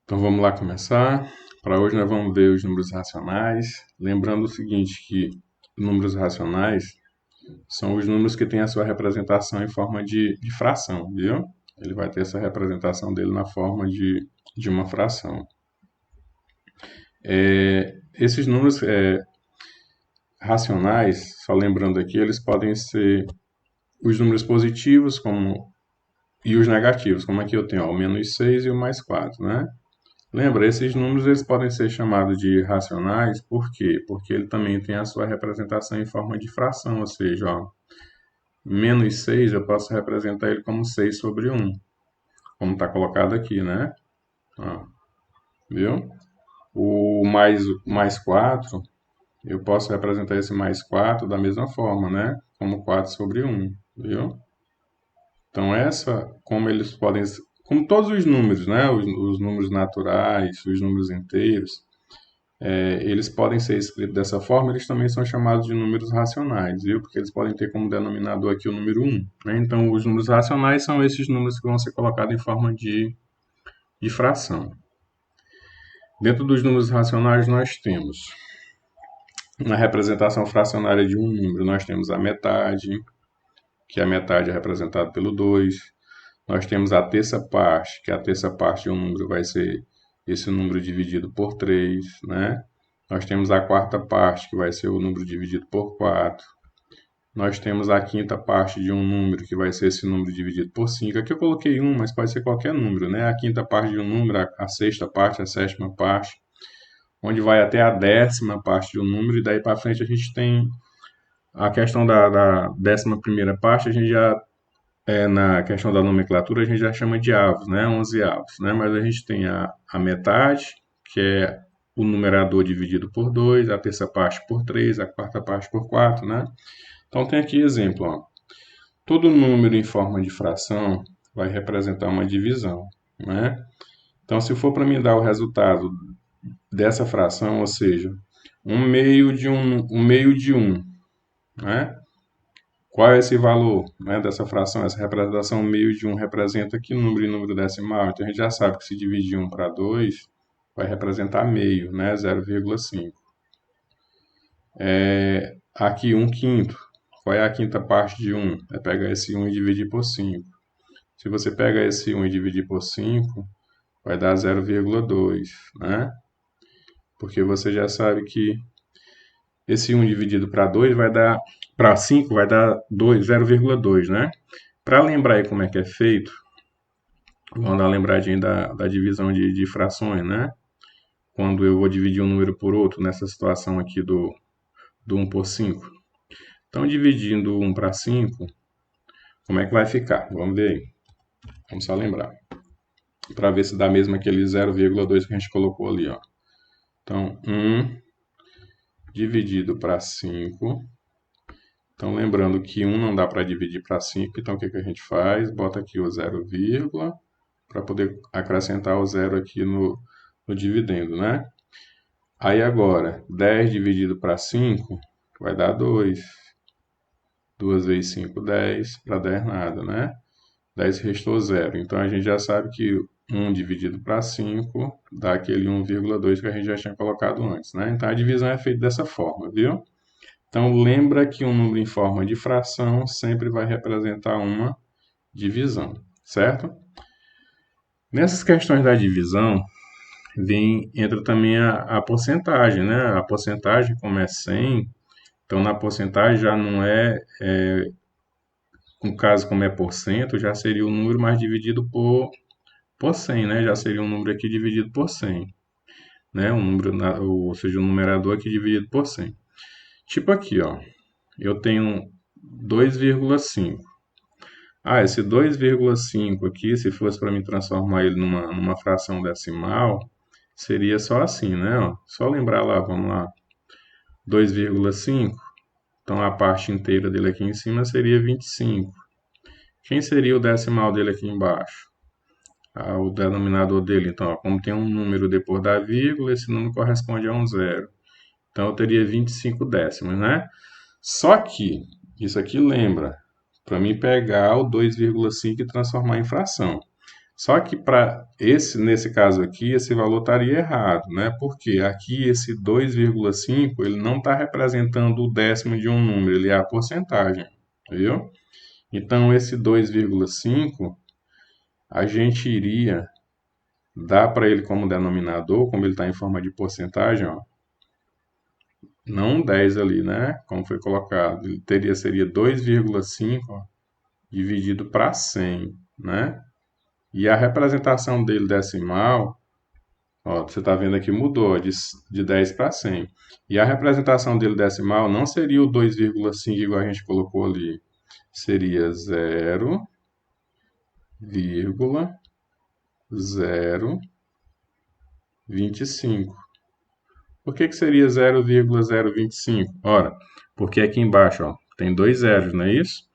Então vamos lá começar. Para hoje nós vamos ver os números racionais. Lembrando o seguinte, que números racionais são os números que têm a sua representação em forma de fração, viu? Ele vai ter essa representação dele na forma de uma fração. Esses números racionais, só lembrando aqui, eles podem ser os números positivos e os negativos, como aqui eu tenho ó, o menos 6 e o mais 4, né? Lembra, esses números eles podem ser chamados de racionais, por quê? Porque ele também tem a sua representação em forma de fração, ou seja, ó, menos 6 eu posso representar ele como 6 sobre 1, como está colocado aqui, né? Ó, viu? O mais 4 eu posso representar esse mais 4 da mesma forma, né? Como 4 sobre 1, viu? Então, como eles podem, como todos os números, né? Os números naturais, os números inteiros, eles podem ser escritos dessa forma, eles também são chamados de números racionais, viu? Porque eles podem ter como denominador aqui o número 1, né? Então, os números racionais são esses números que vão ser colocados em forma de fração. Dentro dos números racionais, nós temos, na representação fracionária de um número, nós temos a metade, que a metade é representada pelo 2. Nós temos a terça parte, que a terça parte de um número vai ser esse número dividido por 3, né? Nós temos a quarta parte, que vai ser o número dividido por 4. Nós temos a quinta parte de um número, que vai ser esse número dividido por 5. Aqui eu coloquei 1, mas pode ser qualquer número, né? A quinta parte de um número, a sexta parte, a sétima parte, onde vai até a décima parte de um número, e daí para frente a gente tem a questão da décima primeira parte, a gente já na questão da nomenclatura, a gente já chama de avos, né? 11 avos, né? Mas a gente tem a metade, que é o numerador dividido por 2, a terça parte por 3, a quarta parte por 4, né? Então tem aqui exemplo, ó. Todo número em forma de fração vai representar uma divisão, né? Então se for para mim dar o resultado dessa fração, ou seja, um meio de um, né? Qual é esse valor, né, dessa fração? Essa representação meio de 1 representa que número em número decimal? Então, a gente já sabe que se dividir 1 para 2, vai representar meio, né, 0,5. Aqui, 1 quinto. Qual é a quinta parte de 1? É pegar esse 1 e dividir por 5. Se você pega esse 1 e dividir por 5, vai dar 0,2, né? Porque você já sabe que esse 1 dividido para 2 vai dar, para 5 vai dar 0,2, né? Para lembrar aí como é que é feito, vamos dar uma lembradinha da divisão de frações, né? Quando eu vou dividir um número por outro, nessa situação aqui do 1 por 5. Então, dividindo 1 para 5, como é que vai ficar? Vamos ver aí. Vamos só lembrar. Para ver se dá mesmo aquele 0,2 que a gente colocou ali, ó. Então, 1 dividido para 5. Então, lembrando que 1 não dá para dividir para 5, então o que a gente faz? Bota aqui o 0, para poder acrescentar o 0 aqui no dividendo, né? Aí agora, 10 dividido para 5 vai dar 2. 2 vezes 5, 10. Para 10 nada, né? 10 restou 0. Então, a gente já sabe que 1 dividido para 5 dá aquele 1,2 que a gente já tinha colocado antes, né? Então, a divisão é feita dessa forma, viu? Então, lembra que um número em forma de fração sempre vai representar uma divisão, certo? Nessas questões da divisão, entra também a porcentagem, né? A porcentagem, como é 100, então na porcentagem já não no caso como é por cento, já seria o número mais dividido por 100, né? Já seria um número aqui dividido por 100, né? Ou seja, um numerador aqui dividido por 100. Tipo aqui, ó, eu tenho 2,5. Esse 2,5 aqui, se fosse para me transformar ele numa fração decimal, seria só assim, né? Ó, só lembrar lá, vamos lá. 2,5. Então, a parte inteira dele aqui em cima seria 25. Quem seria o decimal dele aqui embaixo? O denominador dele. Então, ó, como tem um número depois da vírgula, esse número corresponde a um zero. Então, eu teria 25 décimos, né? Só que, isso aqui lembra, para mim pegar o 2,5 e transformar em fração. Só que nesse caso aqui, esse valor estaria errado, né? Porque aqui esse 2,5 ele não está representando o décimo de um número, ele é a porcentagem, viu? Então, esse 2,5 a gente iria dar para ele como denominador, como ele está em forma de porcentagem, ó, não 10 ali, né? Como foi colocado. Ele seria 2,5 dividido para 100, né? E a representação dele decimal, ó, você está vendo aqui mudou ó, de 10 para 100. E a representação dele decimal não seria o 2,5 igual a gente colocou ali. Seria 0,025. Por que seria 0,025? Ora, porque aqui embaixo ó, tem dois zeros, não é isso?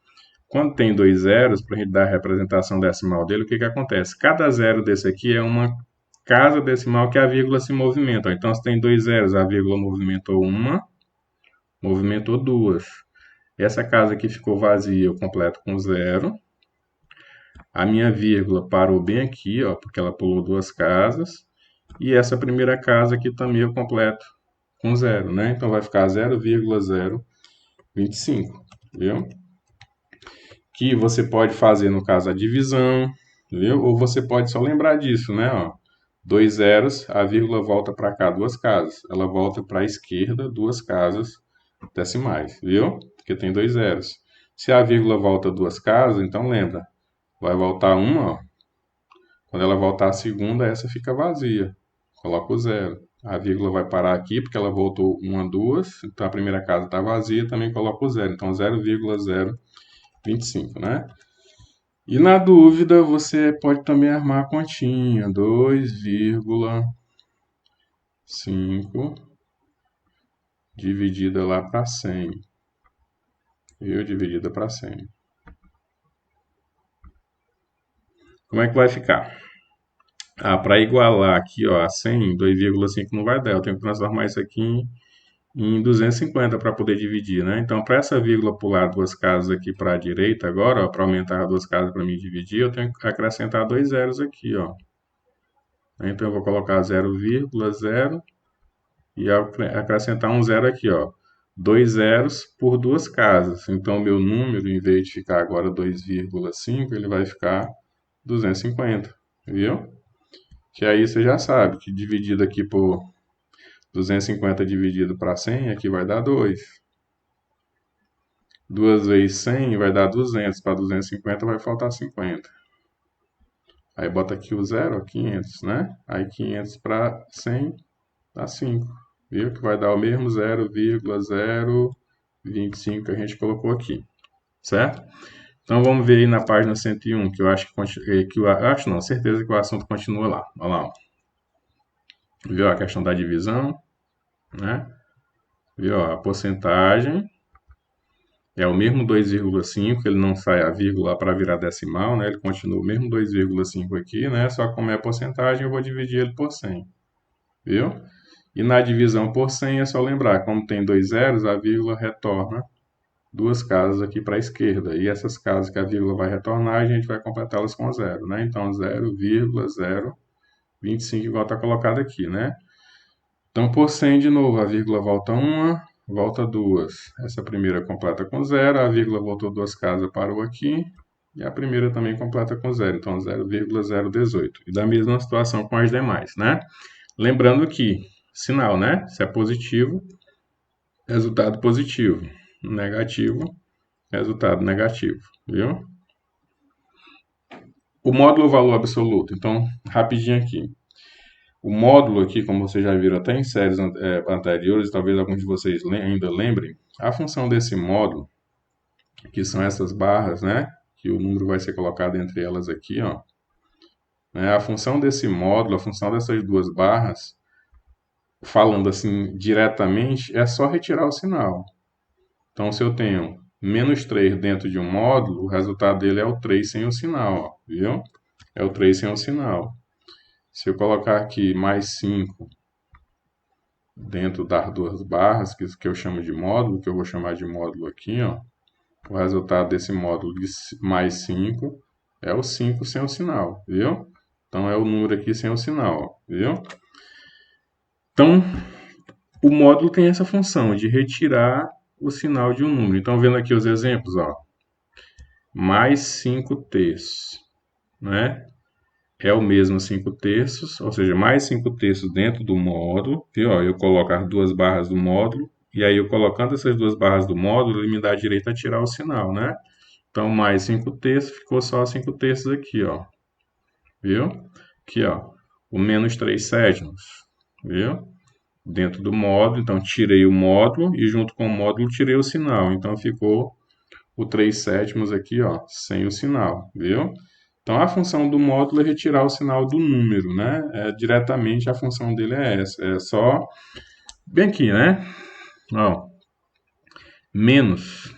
Quando tem dois zeros, para a gente dar a representação decimal dele, o que acontece? Cada zero desse aqui é uma casa decimal que a vírgula se movimenta. Então, se tem dois zeros, a vírgula movimentou uma, movimentou duas. Essa casa aqui ficou vazia, eu completo com zero. A minha vírgula parou bem aqui, ó, porque ela pulou duas casas. E essa primeira casa aqui também eu completo com zero, né? Então, vai ficar 0,025, viu? Que você pode fazer, no caso, a divisão, viu? Ou você pode só lembrar disso, né? Ó, dois zeros, a vírgula volta para cá duas casas. Ela volta para a esquerda duas casas decimais, viu? Porque tem dois zeros. Se a vírgula volta duas casas, então lembra, vai voltar uma, ó. Quando ela voltar a segunda, essa fica vazia. Coloca o zero. A vírgula vai parar aqui, porque ela voltou uma, duas. Então, a primeira casa está vazia, também coloca o zero. Então, 0,025, né? E na dúvida, você pode também armar a continha. 2,5 dividida lá para 100. Viu? Dividida para 100. Como é que vai ficar? Ah, para igualar aqui ó, a 100, 2,5 não vai dar. Eu tenho que transformar isso aqui em 250 para poder dividir, né? Então, para essa vírgula pular duas casas aqui para a direita agora, para aumentar duas casas para me dividir, eu tenho que acrescentar dois zeros aqui, ó. Então, eu vou colocar 0,0 e acrescentar um zero aqui, ó. Dois zeros por duas casas. Então, meu número, em vez de ficar agora 2,5, ele vai ficar 250, viu? Que aí você já sabe que dividido aqui por 250 dividido para 100, aqui vai dar 2. 2 vezes 100 vai dar 200. Para 250 vai faltar 50. Aí bota aqui o zero, 500, né? Aí 500 para 100 dá 5. Viu? Que vai dar o mesmo 0,025 que a gente colocou aqui. Certo? Então vamos ver aí na página 101, que eu acho que certeza que o assunto continua lá. Olha lá. Ó. Viu a questão da divisão, né? Viu ó, a porcentagem é o mesmo 2,5, ele não sai a vírgula para virar decimal, né? Ele continua o mesmo 2,5 aqui, né? Só que como é a porcentagem, eu vou dividir ele por 100. Viu? E na divisão por 100 é só lembrar, como tem dois zeros, a vírgula retorna duas casas aqui para a esquerda. E essas casas que a vírgula vai retornar, a gente vai completá-las com zero, né? Então, 0,025 igual está colocado aqui, né? Então, por 100 de novo, a vírgula volta uma, volta duas. Essa primeira completa com zero, a vírgula voltou duas casas, parou aqui. E a primeira também completa com zero, então 0,018. E da mesma situação com as demais, né? Lembrando que, sinal, né? Se é positivo, resultado positivo. Negativo, resultado negativo, viu? O módulo valor absoluto. Então, rapidinho aqui. O módulo aqui, como vocês já viram até em séries anteriores, talvez alguns de vocês ainda lembrem, a função desse módulo, que são essas barras, né? Que o número vai ser colocado entre elas aqui, ó. Né, a função desse módulo, a função dessas duas barras, falando assim diretamente, é só retirar o sinal. Então, se eu tenho menos 3 dentro de um módulo, o resultado dele é o 3 sem o sinal, ó, viu? É o 3 sem o sinal. Se eu colocar aqui mais 5 dentro das duas barras, que eu chamo de módulo, que eu vou chamar de módulo aqui, ó, o resultado desse módulo de mais 5 é o 5 sem o sinal, viu? Então, é o número aqui sem o sinal, ó, viu? Então, o módulo tem essa função de retirar o sinal de um número. Então, vendo aqui os exemplos, ó, mais 5 terços, né? É o mesmo 5 terços, ou seja, mais 5 terços dentro do módulo, viu? Ó, eu coloco as duas barras do módulo, e aí eu colocando essas duas barras do módulo, ele me dá direito a tirar o sinal, né? Então, mais 5 terços, ficou só 5 terços aqui, ó. Viu? Aqui, ó, o menos 3 sétimos, viu? Dentro do módulo, então tirei o módulo e junto com o módulo tirei o sinal. Então, ficou o 3 sétimos aqui, ó, sem o sinal, viu? Então, a função do módulo é retirar o sinal do número, né? Diretamente a função dele é essa. É só, bem aqui, né? Ó, menos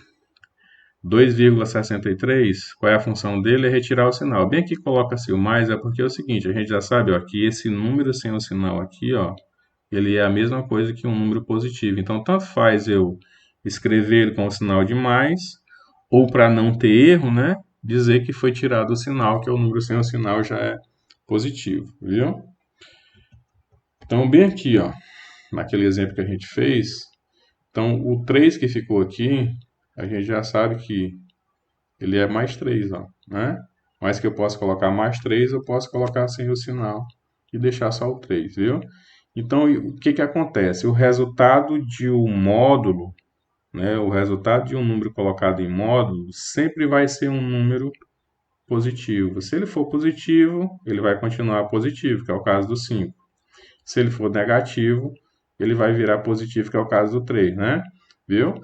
2,63, qual é a função dele? É retirar o sinal. Bem aqui coloca-se o mais, é porque é o seguinte, a gente já sabe, ó, que esse número sem o sinal aqui, ó, ele é a mesma coisa que um número positivo. Então, tanto faz eu escrever ele com o sinal de mais, ou para não ter erro, né, dizer que foi tirado o sinal, que é o número sem o sinal já é positivo, viu? Então, bem aqui, ó, naquele exemplo que a gente fez, então o 3 que ficou aqui, a gente já sabe que ele é mais 3, ó, né? Mas que eu posso colocar mais 3, eu posso colocar sem o sinal e deixar só o 3, viu? Então, o que que acontece? O resultado de um módulo, né, o resultado de um número colocado em módulo sempre vai ser um número positivo. Se ele for positivo, ele vai continuar positivo, que é o caso do 5. Se ele for negativo, ele vai virar positivo, que é o caso do 3, né? Viu?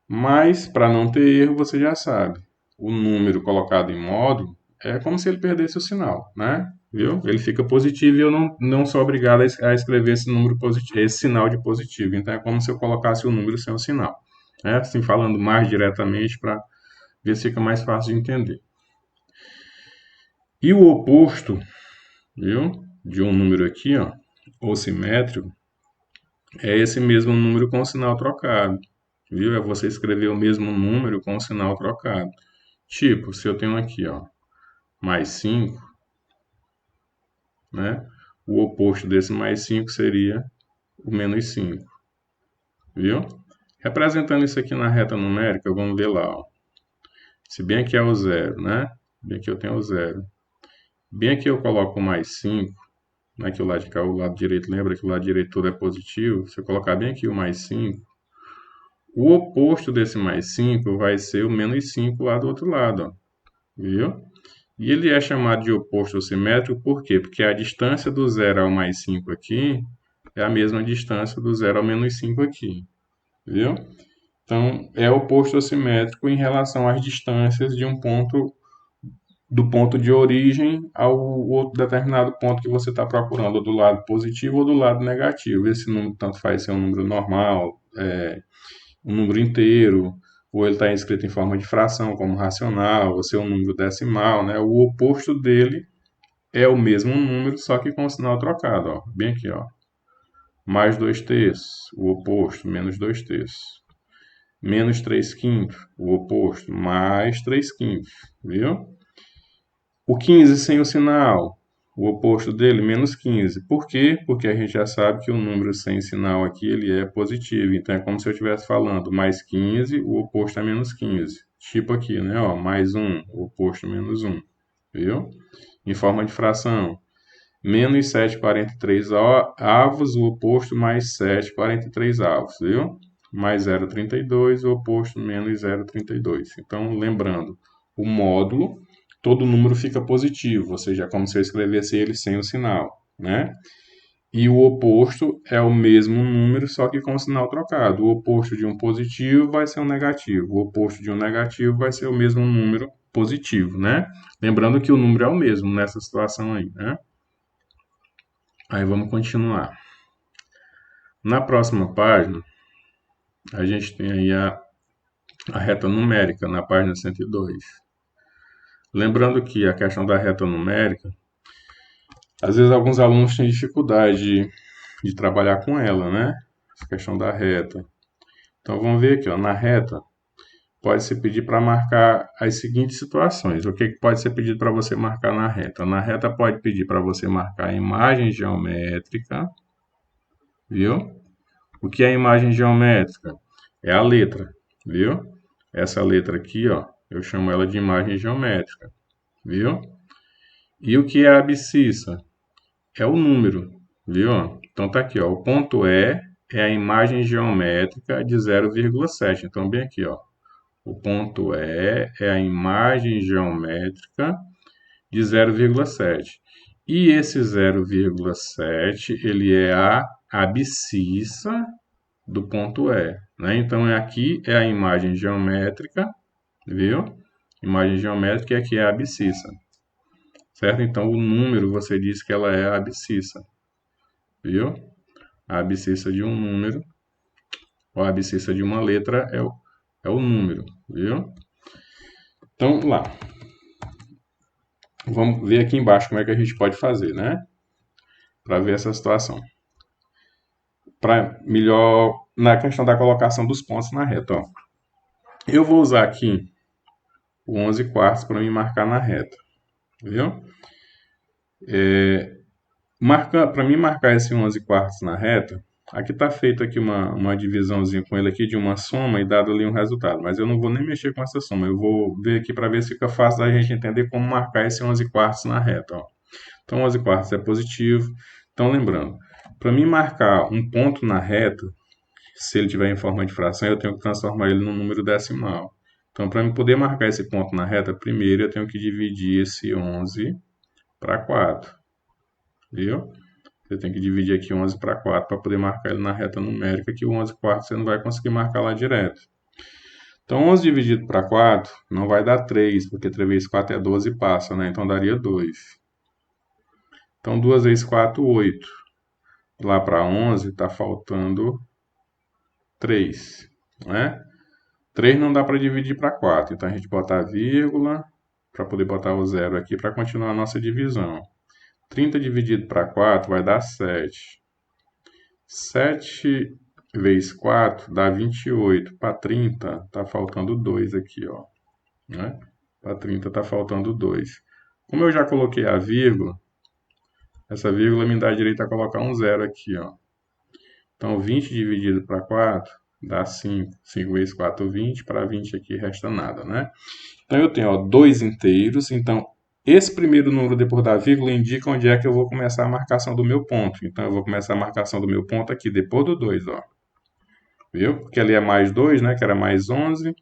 Mas, para não ter erro, você já sabe. O número colocado em módulo é como se ele perdesse o sinal, né? Viu? Ele fica positivo e eu não sou obrigado a escrever esse número positivo, esse sinal de positivo. Então, é como se eu colocasse o número sem o sinal. Né? Assim, falando mais diretamente para ver se fica mais fácil de entender. E o oposto, viu? De um número aqui, ó, ou simétrico, é esse mesmo número com o sinal trocado, viu? É você escrever o mesmo número com o sinal trocado. Tipo, se eu tenho aqui, ó, mais 5, né? O oposto desse mais 5 seria o menos 5, viu? Representando isso aqui na reta numérica, vamos ver lá, ó. Se bem aqui é o zero, né? Bem aqui eu tenho o zero. Bem aqui eu coloco o mais 5, né? Que o lado de cá, o lado direito, lembra que o lado direito todo é positivo? Se eu colocar bem aqui o mais 5, o oposto desse mais 5 vai ser o menos 5 lá do outro lado, ó, viu? E ele é chamado de oposto simétrico por quê? Porque a distância do zero ao mais 5 aqui é a mesma distância do zero ao menos 5 aqui, viu? Então, é oposto simétrico em relação às distâncias de um ponto, do ponto de origem ao outro determinado ponto que você está procurando, do lado positivo ou do lado negativo. Esse número tanto faz ser um número normal, um número inteiro, ou ele está escrito em forma de fração, como racional, ou ser um número decimal, né? O oposto dele é o mesmo número, só que com o sinal trocado, ó. Bem aqui, ó. Mais 2 terços, o oposto, menos 2 terços. Menos 3 quintos, o oposto, mais 3 quintos, viu? O 15 sem o sinal, o oposto dele, menos 15. Por quê? Porque a gente já sabe que o número sem sinal aqui, ele é positivo. Então, é como se eu estivesse falando mais 15, o oposto é menos 15. Tipo aqui, né? Ó, mais 1, o oposto menos 1. Viu? Em forma de fração. Menos 7,43 avos, o oposto mais 7,43 avos. Viu? Mais 0,32, o oposto menos 0,32. Então, lembrando, o módulo, todo número fica positivo, ou seja, é como se eu escrevesse ele sem o sinal, né? E o oposto é o mesmo número, só que com o sinal trocado. O oposto de um positivo vai ser um negativo. O oposto de um negativo vai ser o mesmo número positivo, né? Lembrando que o número é o mesmo nessa situação aí, né? Aí vamos continuar. Na próxima página, a gente tem aí a reta numérica, na página 102. Lembrando que a questão da reta numérica, às vezes alguns alunos têm dificuldade de trabalhar com ela, né? Essa questão da reta. Então vamos ver aqui, ó, na reta, pode ser pedido para marcar as seguintes situações. O que pode ser pedido para você marcar na reta? Na reta pode pedir para você marcar a imagem geométrica, viu? O que é a imagem geométrica? É a letra, viu? Essa letra aqui, ó, eu chamo ela de imagem geométrica, viu? E o que é a abscissa? É o número, viu? Então tá aqui, ó, o ponto E é a imagem geométrica de 0,7. Então, bem aqui, ó. O ponto E é a imagem geométrica de 0,7. E esse 0,7, ele é a abscissa do ponto E, né? Então, aqui é a imagem geométrica, viu? Imagem geométrica e aqui é a abscissa, certo? Então, o número, você diz que ela é a abscissa, viu? A abscissa de um número, ou a abscissa de uma letra é o número, viu? Então, lá. Vamos ver aqui embaixo como é que a gente pode fazer, né? Para ver essa situação. Para melhor, na questão da colocação dos pontos na reta, ó. Eu vou usar aqui o 11 quartos para me marcar na reta, viu? Para mim marcar esse 11 quartos na reta, aqui está feito aqui uma divisãozinha com ele aqui de uma soma e dado ali um resultado. Mas eu não vou nem mexer com essa soma. Eu vou ver aqui para ver se fica fácil da gente entender como marcar esse 11 quartos na reta, ó. Então, 11 quartos é positivo. Então, lembrando, para mim marcar um ponto na reta, se ele tiver em forma de fração, eu tenho que transformar ele num número decimal. Então, para eu poder marcar esse ponto na reta, primeiro eu tenho que dividir esse 11 para 4. Viu? Você tem que dividir aqui 11 para 4 para poder marcar ele na reta numérica, que o 11 quartos você não vai conseguir marcar lá direto. Então, 11 dividido para 4 não vai dar 3, porque 3 vezes 4 é 12 e passa, né? Então, daria 2. Então, 2 vezes 4, 8. Lá para 11 está faltando 3, né? 3 não dá para dividir para 4, então a gente bota a vírgula para poder botar o zero aqui para continuar a nossa divisão. 30 dividido para 4 vai dar 7. 7 vezes 4 dá 28. Para 30 está faltando 2 aqui, ó. Né? Para 30 está faltando 2. Como eu já coloquei a vírgula, essa vírgula me dá direito a colocar um zero aqui, ó. Então, 20 dividido para 4 dá 5. 5 vezes 4, 20. Para 20 aqui resta nada, né? Então, eu tenho, ó, 2 inteiros. Então, esse primeiro número depois da vírgula indica onde é que eu vou começar a marcação do meu ponto. Então, eu vou começar a marcação do meu ponto aqui, depois do 2, ó. Viu? Porque ali é mais 2, né? Que era mais 11.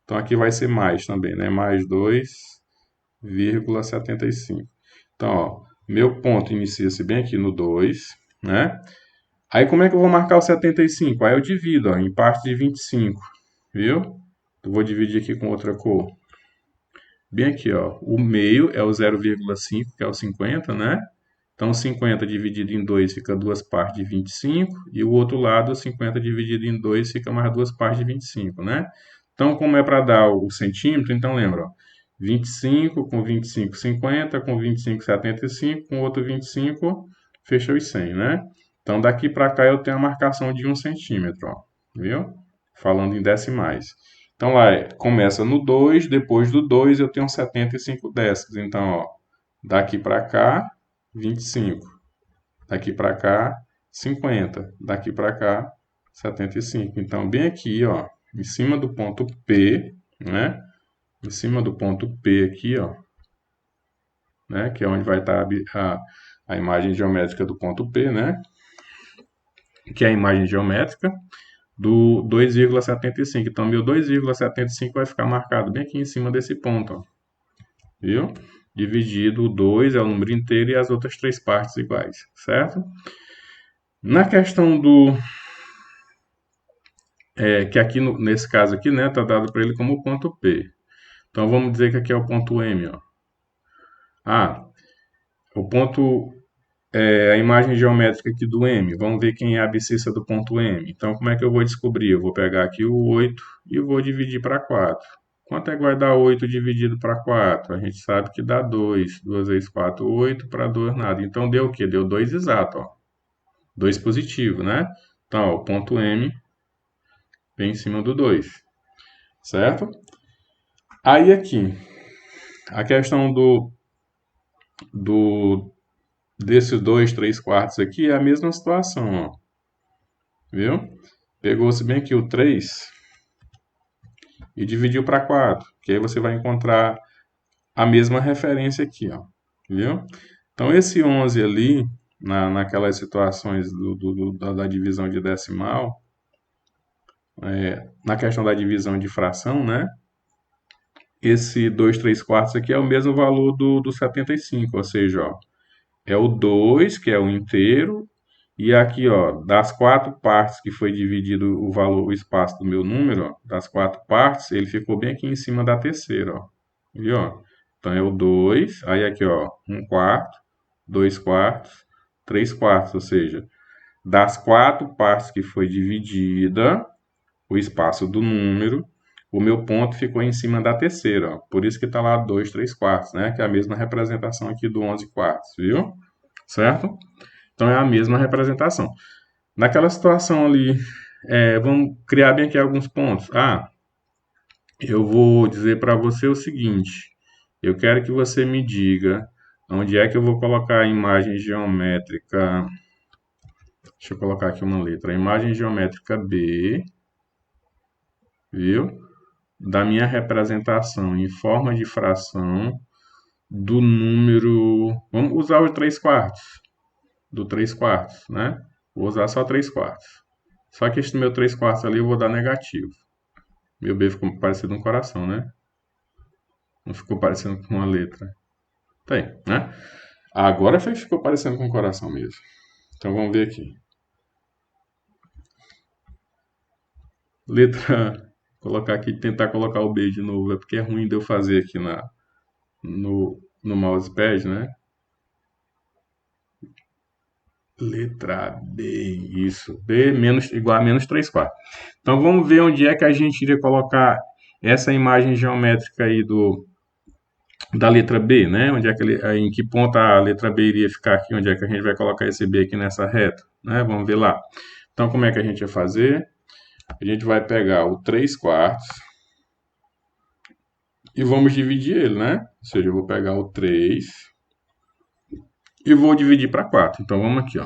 Então, aqui vai ser mais também, né? Mais 2,75. Então, ó, meu ponto inicia-se bem aqui no 2, né? Aí, como é que eu vou marcar o 75? Aí eu divido, ó, em parte de 25, viu? Eu vou dividir aqui com outra cor. Bem aqui, ó, o meio é o 0,5, que é o 50, né? Então, 50 dividido em 2 fica 2 partes de 25. E o outro lado, 50 dividido em 2 fica mais 2 partes de 25, né? Então, como é para dar o centímetro, então lembra, ó, 25 com 25, 50, com 25, 75, com outro 25, fecha os 100, né? Então, daqui para cá eu tenho a marcação de 1 centímetro, ó, viu? Falando em decimais. Então, lá começa no 2, depois do 2 eu tenho 75 décimos. Então, ó, daqui para cá, 25. Daqui para cá, 50. Daqui para cá, 75. Então, bem aqui, ó, em cima do ponto P, né? Em cima do ponto P aqui, ó, né? Que é onde vai estar a imagem geométrica do ponto P, né? Que é a imagem geométrica do 2,75. Então, meu 2,75 vai ficar marcado bem aqui em cima desse ponto, ó. Viu? Dividido, o 2 é o número inteiro e as outras 3 partes iguais, certo? Na questão do... que aqui, nesse caso aqui, né, está dado para ele como ponto P. Então, vamos dizer que aqui é o ponto M, ó. O ponto... a imagem geométrica aqui do M. Vamos ver quem é a abscissa do ponto M. Então, como é que eu vou descobrir? Eu vou pegar aqui o 8 e vou dividir para 4. Quanto é que vai dar 8 dividido para 4? A gente sabe que dá 2. 2 vezes 4, 8. Para 2, nada. Então, deu o quê? Deu 2 exato, ó. 2 positivo, né? Então, ó, o ponto M vem em cima do 2. certo? Aí aqui, a questão desses 2, 3 quartos aqui é a mesma situação, ó. Viu? Pegou-se bem aqui o 3 e dividiu para 4, que aí você vai encontrar a mesma referência aqui, ó. Viu? Então, esse 11 ali, naquelas situações da divisão de decimal, na questão da divisão de fração, né? Esse 2, 3 quartos aqui é o mesmo valor do 75, ou seja, ó, é o 2, que é o inteiro, e aqui, ó, das 4 partes que foi dividido o valor, o espaço do meu número, ó, das 4 partes, ele ficou bem aqui em cima da terceira, ó. Viu, ó? Então, é o 2, aí aqui, ó, 1 quarto, 2 quartos, 3 quartos, ou seja, das 4 partes que foi dividida, o espaço do número, o meu ponto ficou em cima da terceira, ó. Por isso que está lá 2, 3 quartos, né? Que é a mesma representação aqui do 11 quartos, viu? Certo? Então, é a mesma representação. Naquela situação ali, vamos criar bem aqui alguns pontos. Eu vou dizer para você o seguinte. Eu quero que você me diga onde é que eu vou colocar a imagem geométrica. Deixa eu colocar aqui uma letra. A imagem geométrica B, viu? Da minha representação em forma de fração do número. Vamos usar o 3 quartos. Do 3 quartos, né? Vou usar só 3 quartos. Só que este meu 3 quartos ali eu vou dar negativo. Meu B ficou parecido um coração, né? Não ficou parecendo com uma letra. Tem, né? Agora ficou parecendo com um coração mesmo. Então vamos ver aqui. Letra. Colocar aqui, tentar colocar o B de novo. É porque é ruim de eu fazer aqui no mousepad, né? Letra B, isso. B menos, igual a menos 3 quartos. Então vamos ver onde é que a gente iria colocar essa imagem geométrica aí da letra B, né? Onde é que em que ponto a letra B iria ficar aqui? Onde é que a gente vai colocar esse B aqui nessa reta? Né? Vamos ver lá. Então como é que a gente vai fazer? A gente vai pegar o 3 quartos e vamos dividir ele, né? Ou seja, eu vou pegar o 3 e vou dividir para 4. Então vamos aqui, ó.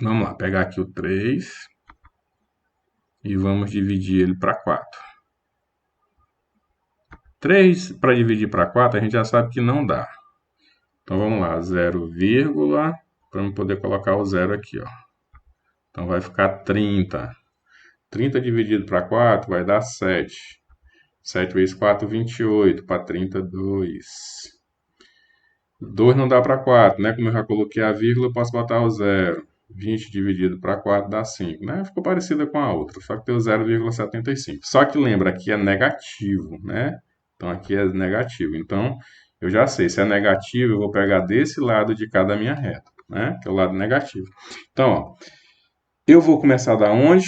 Vamos lá, pegar aqui o 3 e vamos dividir ele para 4. 3 para dividir para 4, a gente já sabe que não dá. Então vamos lá, 0, para poder colocar o 0 aqui, ó. Então vai ficar 30. 30 dividido para 4 vai dar 7. 7 vezes 4, 28. Para 32. 2 não dá para 4, né? Como eu já coloquei a vírgula, eu posso botar o 0. 20 dividido para 4 dá 5, né? Ficou parecida com a outra, só que deu 0,75. Só que lembra, aqui é negativo, né? Então, aqui é negativo. Então, eu já sei, se é negativo, eu vou pegar desse lado de cada minha reta, né? Que é o lado negativo. Então, ó, eu vou começar da onde?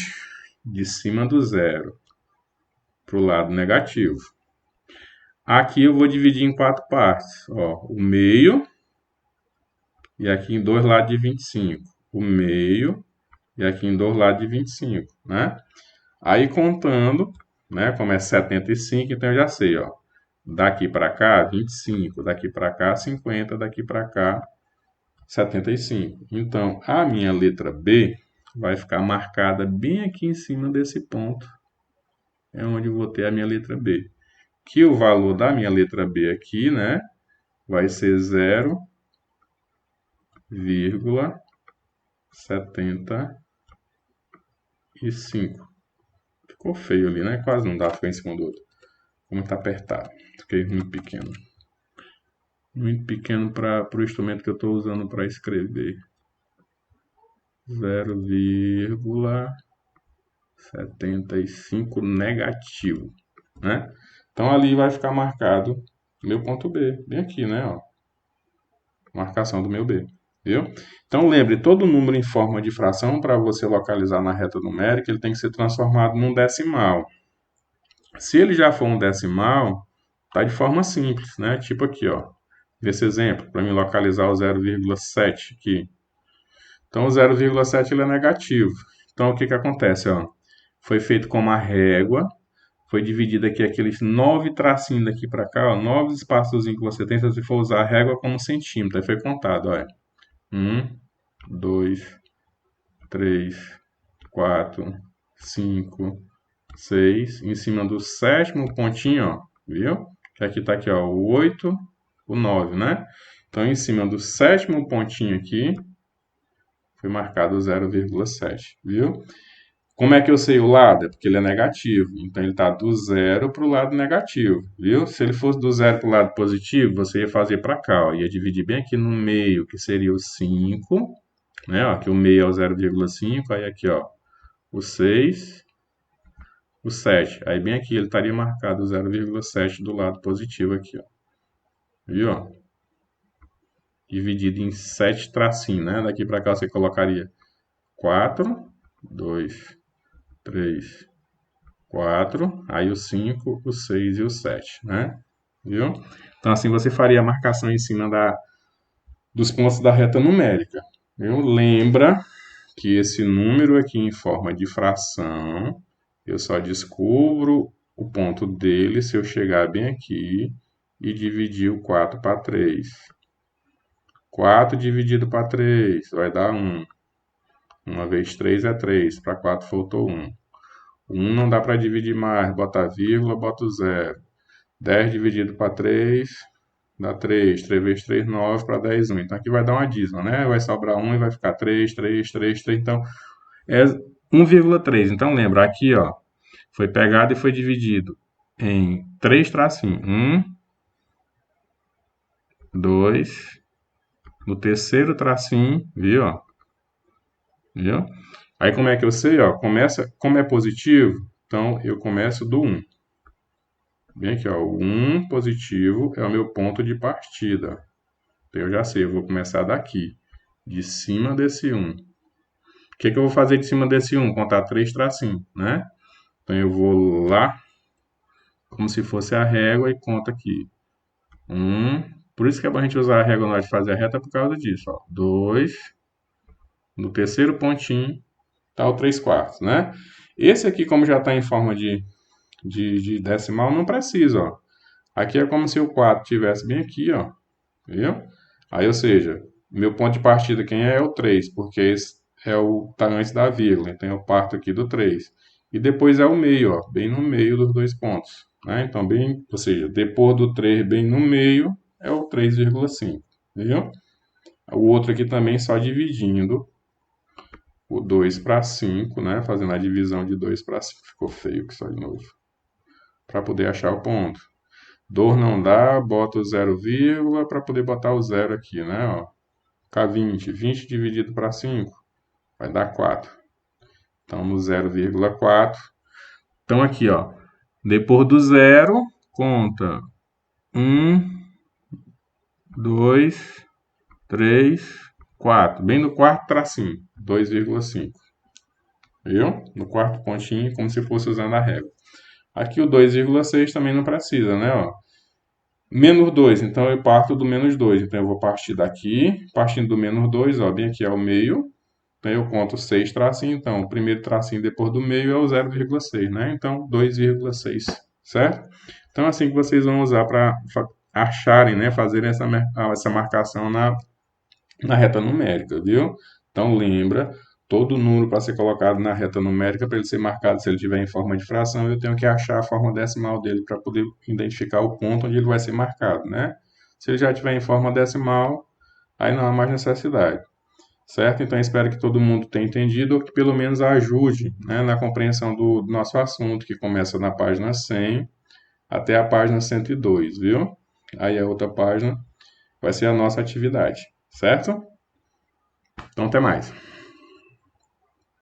De cima do zero, para o lado negativo. Aqui eu vou dividir em 4 partes. Ó, o meio, e aqui em 2 lados de 25. O meio, e aqui em 2 lados de 25, né? Aí contando, né? Como é 75, então eu já sei, ó. Daqui para cá, 25. Daqui para cá, 50. Daqui para cá, 75. Então, a minha letra B vai ficar marcada bem aqui em cima desse ponto. É onde eu vou ter a minha letra B. Que o valor da minha letra B aqui, né? Vai ser 0,75. Ficou feio ali, né? Quase não dá para ficar em cima do outro. Como está apertado. Fiquei muito pequeno. Muito pequeno para o instrumento que eu estou usando para escrever. 0,75 negativo, né? Então ali vai ficar marcado meu ponto B, bem aqui, né? Ó, marcação do meu B, viu? Então lembre, todo número em forma de fração, para você localizar na reta numérica, ele tem que ser transformado num decimal. Se ele já for um decimal, tá de forma simples, né? Tipo aqui, ó. Esse exemplo, para me localizar o 0,7 aqui. Então, o 0,7 ele é negativo. Então, o que que acontece? Ó? Foi feito com uma régua, foi dividido aqui aqueles 9 tracinhos daqui para cá, ó, 9 espaços que você tem, se você for usar a régua como centímetro. Aí foi contado, olha. 1, 2, 3, 4, 5, 6. Em cima do sétimo pontinho, ó, viu? Que aqui tá aqui, ó, o 8, o 9, né? Então, em cima do sétimo pontinho aqui, foi marcado 0,7, viu? Como é que eu sei o lado? É porque ele é negativo. Então, ele está do zero para o lado negativo, viu? Se ele fosse do zero para o lado positivo, você ia fazer para cá, ó. Ia dividir bem aqui no meio, que seria o 5, né? Ó, aqui o meio é o 0,5, aí aqui, ó, o 6, o 7. Aí bem aqui ele estaria marcado 0,7 do lado positivo aqui, ó. Viu, ó? Dividido em 7 tracinhos, né? Daqui para cá você colocaria 4, 2, 3, 4, aí o 5, o 6 e o 7, né? Viu? Então, assim você faria a marcação em cima dos pontos da reta numérica. Viu? Lembra que esse número aqui em forma de fração, eu só descubro o ponto dele se eu chegar bem aqui e dividir o 4 para 3. 4 dividido para 3 vai dar 1. 1 vezes 3 é 3, para 4 faltou 1. 1 não dá para dividir mais, bota a vírgula, bota o 0. 10 dividido para 3 dá 3. 3 vezes 3, 9, para 10, 1. Então aqui vai dar uma dízima, né? Vai sobrar 1 e vai ficar 3, 3, 3, 3. Então é 1,3. Então lembra, aqui ó, foi pegado e foi dividido em 3 tracinhos. 1, 2, no terceiro tracinho, viu? Ó? Viu? Aí como é que eu sei? Ó, como é positivo, então eu começo do 1. Bem aqui, ó, o 1 positivo é o meu ponto de partida. Então eu já sei, eu vou começar daqui, de cima desse 1. O que eu vou fazer de cima desse 1? Contar 3 tracinhos, né? Então eu vou lá, como se fosse a régua, e conto aqui. 1, por isso que é bom a gente usar a régua na hora de fazer a reta, por causa disso, ó. 2, no terceiro pontinho, tá o 3/4, né? Esse aqui, como já está em forma de decimal, não precisa, ó. Aqui é como se o 4 estivesse bem aqui, ó. Viu? Aí, ou seja, meu ponto de partida quem é o 3, porque esse é o tá antes da vírgula. Então, eu parto aqui do 3. E depois é o meio, ó, bem no meio dos dois pontos. Né? Então, bem, ou seja, depois do 3, bem no meio, é o 3,5. Viu? O outro aqui também só dividindo o 2 para 5, né? Fazendo a divisão de 2 para 5. Ficou feio que só de novo. Para poder achar o ponto. Dor não dá, bota o 0, para poder botar o 0 aqui, né? Ó. K20, 20 dividido para 5, vai dar 4. Então, no 0,4. Então, aqui, ó. Depois do 0, conta 1, 2, 3, 4. Bem no quarto tracinho, 2,5. Viu? No quarto pontinho, como se fosse usando a régua. Aqui o 2,6 também não precisa, né? Ó. Menos 2, então eu parto do menos 2. Então eu vou partir daqui, partindo do menos 2, ó, bem aqui é o meio. Então eu conto 6 tracinhos, então o primeiro tracinho depois do meio é o 0,6, né? Então 2,6, certo? Então é assim que vocês vão usar para acharem, né? Fazerem essa marcação na reta numérica, viu? Então lembra, todo número para ser colocado na reta numérica, para ele ser marcado, se ele tiver em forma de fração, eu tenho que achar a forma decimal dele para poder identificar o ponto onde ele vai ser marcado, né? Se ele já tiver em forma decimal, aí não há mais necessidade, certo? Então espero que todo mundo tenha entendido, ou que pelo menos ajude, né, na compreensão do nosso assunto, que começa na página 100 até a página 102, viu? Aí a outra página vai ser a nossa atividade, certo? Então até mais.